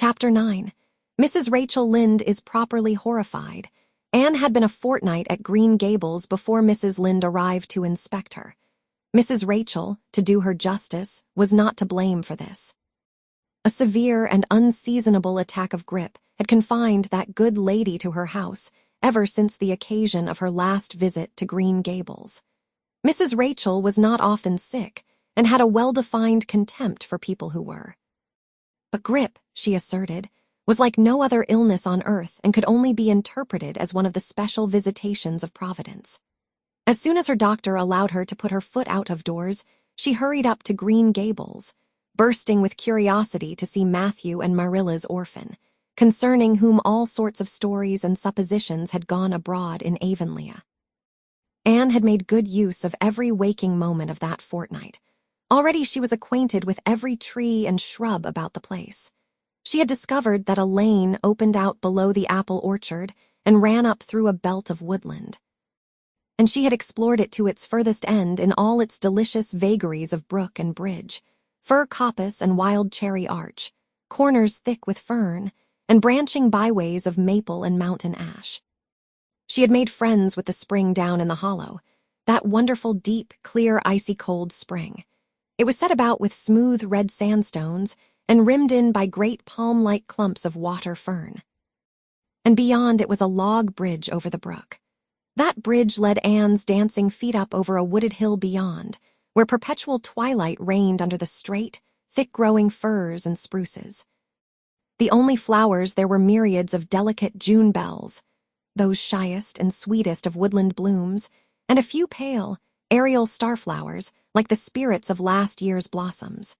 Chapter 9. Mrs. Rachel Lynde is properly horrified. Anne had been a fortnight at Green Gables before Mrs. Lynde arrived to inspect her. Mrs. Rachel, to do her justice, was not to blame for this. A severe and unseasonable attack of grippe had confined that good lady to her house ever since the occasion of her last visit to Green Gables. Mrs. Rachel was not often sick and had a well-defined contempt for people who were. But grippe, she asserted, was like no other illness on earth and could only be interpreted as one of the special visitations of Providence. As soon as her doctor allowed her to put her foot out of doors, she hurried up to Green Gables, bursting with curiosity to see Matthew and Marilla's orphan, concerning whom all sorts of stories and suppositions had gone abroad in Avonlea. Anne had made good use of every waking moment of that fortnight. Already she was acquainted with every tree and shrub about the place. She had discovered that a lane opened out below the apple orchard and ran up through a belt of woodland. And she had explored it to its furthest end in all its delicious vagaries of brook and bridge, fir coppice and wild cherry arch, corners thick with fern, and branching byways of maple and mountain ash. She had made friends with the spring down in the hollow, that wonderful deep, clear, icy cold spring. It was set about with smooth red sandstones and rimmed in by great palm-like clumps of water fern. And beyond it was a log bridge over the brook. That bridge led Anne's dancing feet up over a wooded hill beyond, where perpetual twilight reigned under the straight, thick-growing firs and spruces. The only flowers there were myriads of delicate June bells, those shyest and sweetest of woodland blooms, and a few pale, aerial starflowers like the spirits of last year's blossoms.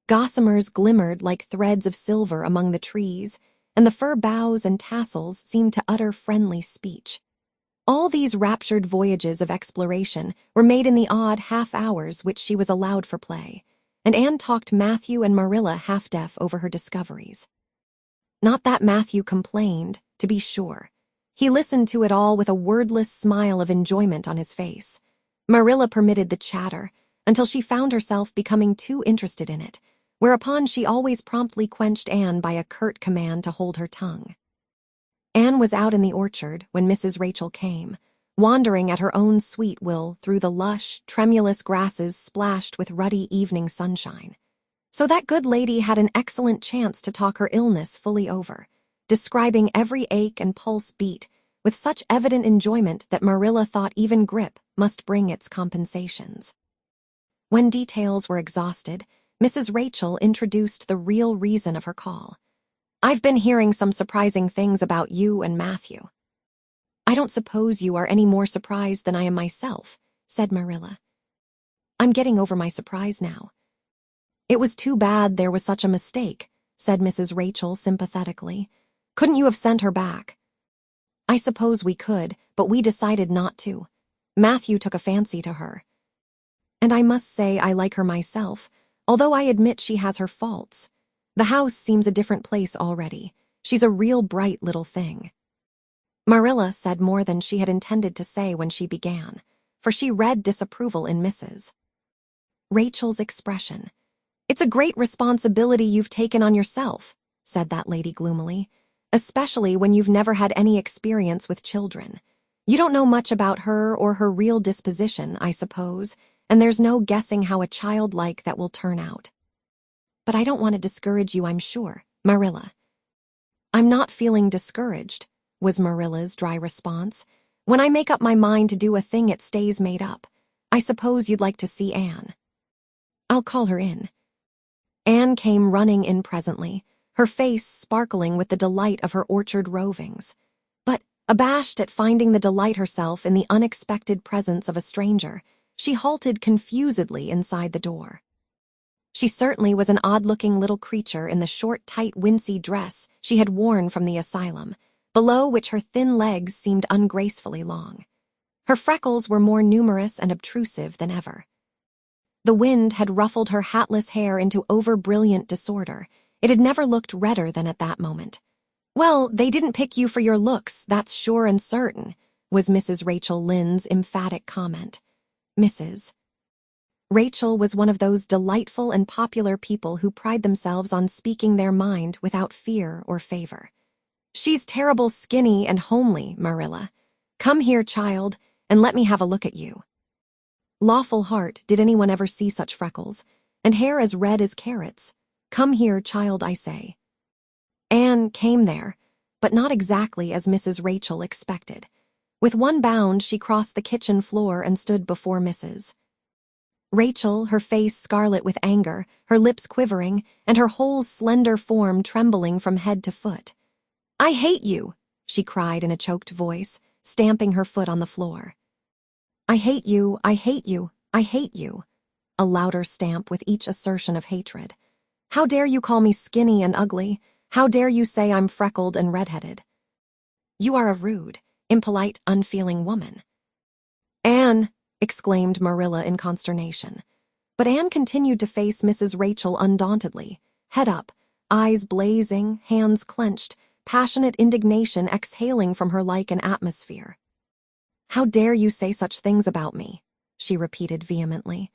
Gossamers glimmered like threads of silver among the trees, and the fir boughs and tassels seemed to utter friendly speech. All these raptured voyages of exploration were made in the odd half-hours which she was allowed for play, and Anne talked Matthew and Marilla half-deaf over her discoveries. Not that Matthew complained, to be sure. He listened to it all with a wordless smile of enjoyment on his face. Marilla permitted the chatter until she found herself becoming too interested in it, whereupon she always promptly quenched Anne by a curt command to hold her tongue. Anne was out in the orchard when Mrs. Rachel came, wandering at her own sweet will through the lush, tremulous grasses splashed with ruddy evening sunshine. So that good lady had an excellent chance to talk her illness fully over, describing every ache and pulse beat with such evident enjoyment that Marilla thought even grippe must bring its compensations. When details were exhausted, Mrs. Rachel introduced the real reason of her call. "I've been hearing some surprising things about you and Matthew." "I don't suppose you are any more surprised than I am myself," said Marilla. "I'm getting over my surprise now." "It was too bad there was such a mistake," said Mrs. Rachel sympathetically. "Couldn't you have sent her back?" "I suppose we could, but we decided not to. Matthew took a fancy to her. And I must say I like her myself, although I admit she has her faults. The house seems a different place already. She's a real bright little thing." Marilla said more than she had intended to say when she began, for she read disapproval in Mrs. Rachel's expression. "It's a great responsibility you've taken on yourself," said that lady gloomily, "especially when you've never had any experience with children. You don't know much about her or her real disposition, I suppose, and there's no guessing how a child like that will turn out. But I don't want to discourage you, I'm sure, Marilla." "I'm not feeling discouraged," was Marilla's dry response. "When I make up my mind to do a thing, it stays made up. I suppose you'd like to see Anne." "I'll call her in." Anne came running in presently, her face sparkling with the delight of her orchard rovings. But, abashed at finding the delight herself in the unexpected presence of a stranger, she halted confusedly inside the door. She certainly was an odd-looking little creature in the short, tight, wincey dress she had worn from the asylum, below which her thin legs seemed ungracefully long. Her freckles were more numerous and obtrusive than ever. The wind had ruffled her hatless hair into over-brilliant disorder. It had never looked redder than at that moment. "Well, they didn't pick you for your looks, that's sure and certain," was Mrs. Rachel Lynde's emphatic comment. Mrs. Rachel was one of those delightful and popular people who pride themselves on speaking their mind without fear or favor. "She's terrible skinny and homely, Marilla. Come here, child, and let me have a look at you." Lawful heart, did anyone ever see such freckles? And hair as red as carrots. "Come here, child, I say." Anne came there, but not exactly as Mrs. Rachel expected. With one bound, she crossed the kitchen floor and stood before Mrs. Rachel, her face scarlet with anger, her lips quivering, and her whole slender form trembling from head to foot. "I hate you," she cried in a choked voice, stamping her foot on the floor. "I hate you, I hate you, I hate you." A louder stamp with each assertion of hatred. "How dare you call me skinny and ugly? How dare you say I'm freckled and redheaded? You are a rude, impolite, unfeeling woman." "Anne!" exclaimed Marilla in consternation. But Anne continued to face Mrs. Rachel undauntedly, head up, eyes blazing, hands clenched, passionate indignation exhaling from her like an atmosphere. "How dare you say such things about me?" she repeated vehemently.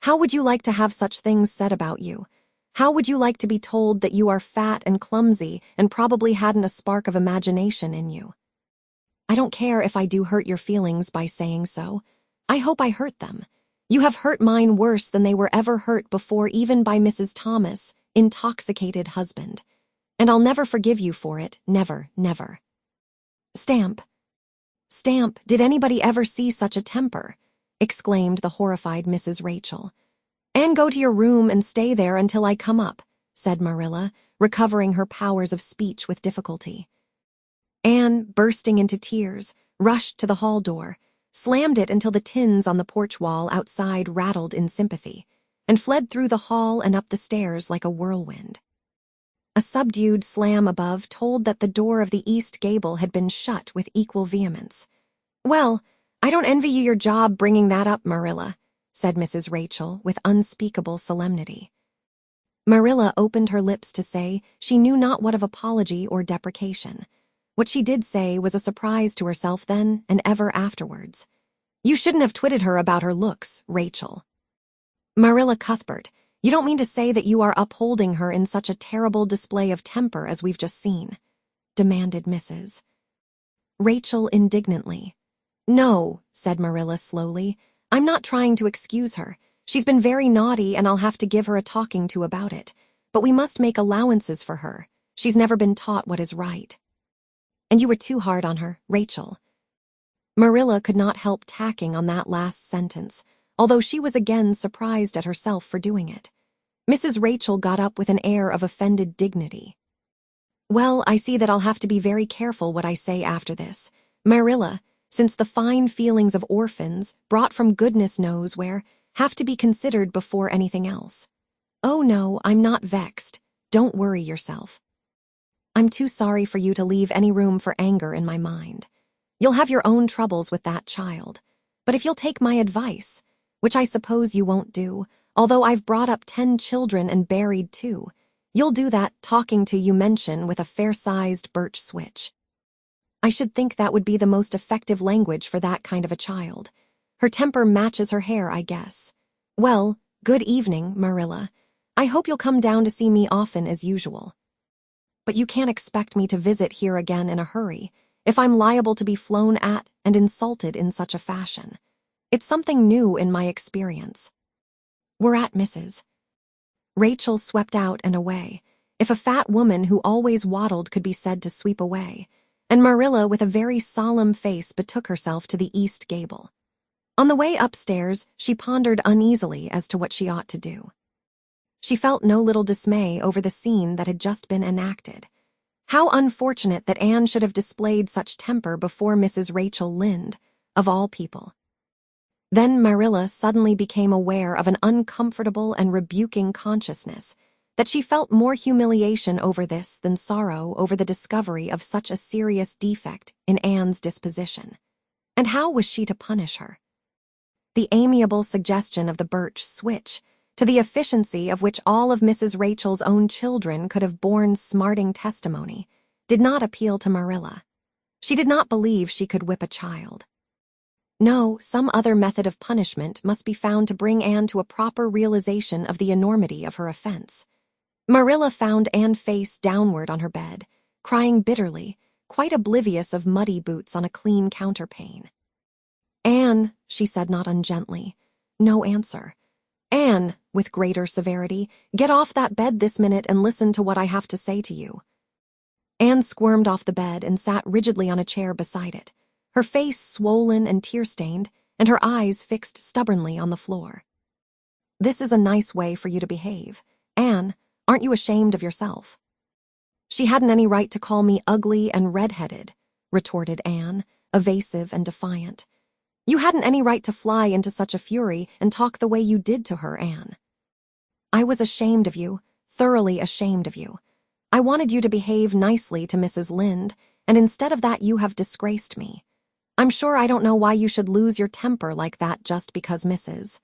"How would you like to have such things said about you? How would you like to be told that you are fat and clumsy and probably hadn't a spark of imagination in you? I don't care if I do hurt your feelings by saying so. I hope I hurt them. You have hurt mine worse than they were ever hurt before, even by Mrs. Thomas' intoxicated husband. And I'll never forgive you for it, never, never." "Stamp. Stamp, did anybody ever see such a temper?" exclaimed the horrified Mrs. Rachel. "And go to your room and stay there until I come up," said Marilla, recovering her powers of speech with difficulty. Anne, bursting into tears, rushed to the hall door, slammed it until the tins on the porch wall outside rattled in sympathy, and fled through the hall and up the stairs like a whirlwind. A subdued slam above told that the door of the east gable had been shut with equal vehemence. "Well, I don't envy you your job bringing that up, Marilla," said Mrs. Rachel with unspeakable solemnity. Marilla opened her lips to say she knew not what of apology or deprecation. What she did say was a surprise to herself then and ever afterwards. "You shouldn't have twitted her about her looks, Rachel." "Marilla Cuthbert, you don't mean to say that you are upholding her in such a terrible display of temper as we've just seen?" demanded Mrs. Rachel indignantly. "No," said Marilla slowly. "I'm not trying to excuse her. She's been very naughty and I'll have to give her a talking to about it. But we must make allowances for her. She's never been taught what is right." "And you were too hard on her, Rachel." Marilla could not help tacking on that last sentence, although she was again surprised at herself for doing it. Mrs. Rachel got up with an air of offended dignity. "Well, I see that I'll have to be very careful what I say after this. Marilla, since the fine feelings of orphans, brought from goodness knows where, have to be considered before anything else. Oh no, I'm not vexed. Don't worry yourself. I'm too sorry for you to leave any room for anger in my mind. You'll have your own troubles with that child. But if you'll take my advice, which I suppose you won't do, although I've brought up 10 children and buried 2, you'll do that talking to you mention with a fair-sized birch switch. I should think that would be the most effective language for that kind of a child. Her temper matches her hair, I guess. Well, good evening, Marilla. I hope you'll come down to see me often as usual. But you can't expect me to visit here again in a hurry, if I'm liable to be flown at and insulted in such a fashion. It's something new in my experience. We're at Mrs. Rachel swept out and away, if a fat woman who always waddled could be said to sweep away, and Marilla with a very solemn face betook herself to the east gable. On the way upstairs, she pondered uneasily as to what she ought to do. She felt no little dismay over the scene that had just been enacted. How unfortunate that Anne should have displayed such temper before Mrs. Rachel Lynde, of all people. Then Marilla suddenly became aware of an uncomfortable and rebuking consciousness that she felt more humiliation over this than sorrow over the discovery of such a serious defect in Anne's disposition. And how was she to punish her? The amiable suggestion of the birch switch, to the efficiency of which all of Mrs. Rachel's own children could have borne smarting testimony, did not appeal to Marilla. She did not believe she could whip a child. No, some other method of punishment must be found to bring Anne to a proper realization of the enormity of her offense. Marilla found Anne face downward on her bed, crying bitterly, quite oblivious of muddy boots on a clean counterpane. "Anne," she said not ungently. No answer. "Anne," with greater severity, "get off that bed this minute and listen to what I have to say to you." Anne squirmed off the bed and sat rigidly on a chair beside it, her face swollen and tear-stained, and her eyes fixed stubbornly on the floor. "This is a nice way for you to behave. Anne, aren't you ashamed of yourself?" "She hadn't any right to call me ugly and red-headed," retorted Anne, evasive and defiant. "You hadn't any right to fly into such a fury and talk the way you did to her, Anne. I was ashamed of you, thoroughly ashamed of you. I wanted you to behave nicely to Mrs. Lynde, and instead of that you have disgraced me. I'm sure I don't know why you should lose your temper like that just because Mrs.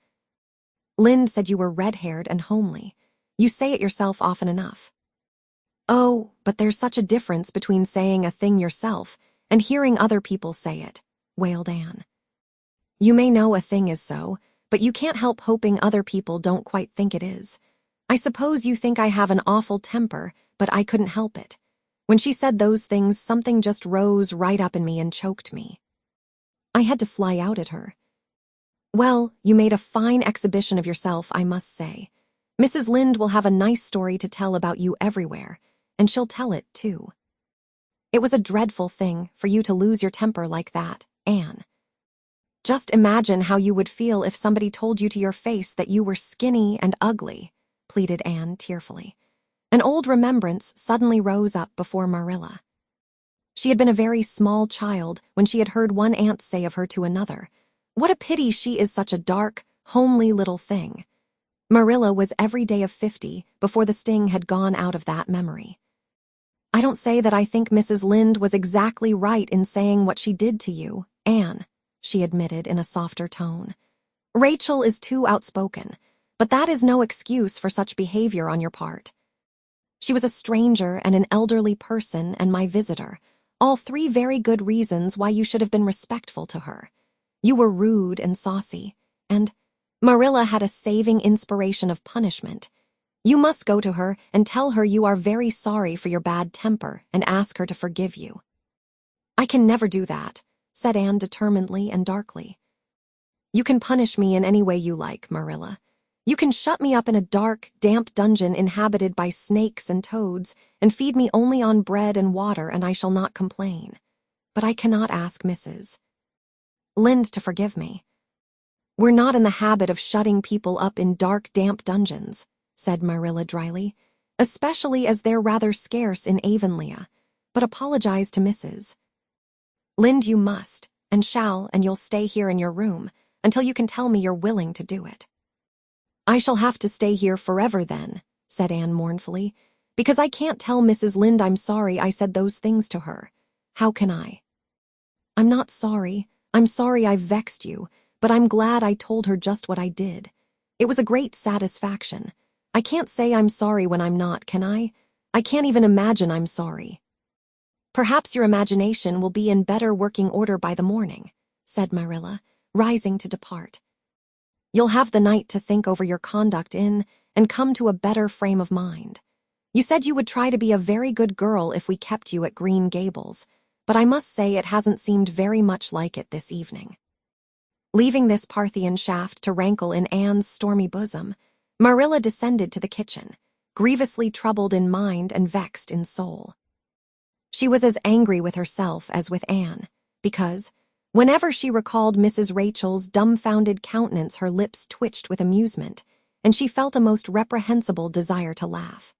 Lynde said you were red-haired and homely. You say it yourself often enough." "Oh, but there's such a difference between saying a thing yourself and hearing other people say it," wailed Anne. "You may know a thing is so, but you can't help hoping other people don't quite think it is. I suppose you think I have an awful temper, but I couldn't help it. When she said those things, something just rose right up in me and choked me. I had to fly out at her. Well, you made a fine exhibition of yourself, I must say. Mrs. Lynde will have a nice story to tell about you everywhere, and she'll tell it, too. It was a dreadful thing for you to lose your temper like that, Anne. Just imagine how you would feel if somebody told you to your face that you were skinny and ugly," pleaded Anne tearfully. An old remembrance suddenly rose up before Marilla. She had been a very small child when she had heard one aunt say of her to another, "What a pity she is such a dark, homely little thing." Marilla was every day of 50 before the sting had gone out of that memory. "I don't say that I think Mrs. Lynde was exactly right in saying what she did to you, Anne," she admitted in a softer tone. "Rachel is too outspoken, but that is no excuse for such behavior on your part. She was a stranger and an elderly person and my visitor, all three very good reasons why you should have been respectful to her. You were rude and saucy, and Marilla had a saving inspiration of punishment. You must go to her and tell her you are very sorry for your bad temper and ask her to forgive you." "I can never do that," said Anne determinedly and darkly. "You can punish me in any way you like, Marilla. You can shut me up in a dark, damp dungeon inhabited by snakes and toads and feed me only on bread and water, and I shall not complain. But I cannot ask Mrs. Lynde to forgive me." "We're not in the habit of shutting people up in dark, damp dungeons," said Marilla dryly, "especially as they're rather scarce in Avonlea, but apologize to Mrs. Lynde you must, and shall, and you'll stay here in your room until you can tell me you're willing to do it." "I shall have to stay here forever then," said Anne mournfully, "because I can't tell Mrs. Lynde I'm sorry I said those things to her. How can I?" "I'm not sorry. I'm sorry I've vexed you, but I'm glad I told her just what I did. It was a great satisfaction. I can't say I'm sorry when I'm not, can I? I can't even imagine I'm sorry." "Perhaps your imagination will be in better working order by the morning," said Marilla, rising to depart. "You'll have the night to think over your conduct in and come to a better frame of mind. You said you would try to be a very good girl if we kept you at Green Gables, but I must say it hasn't seemed very much like it this evening." Leaving this Parthian shaft to rankle in Anne's stormy bosom, Marilla descended to the kitchen, grievously troubled in mind and vexed in soul. She was as angry with herself as with Anne, because, whenever she recalled Mrs. Rachel's dumbfounded countenance, her lips twitched with amusement, and she felt a most reprehensible desire to laugh.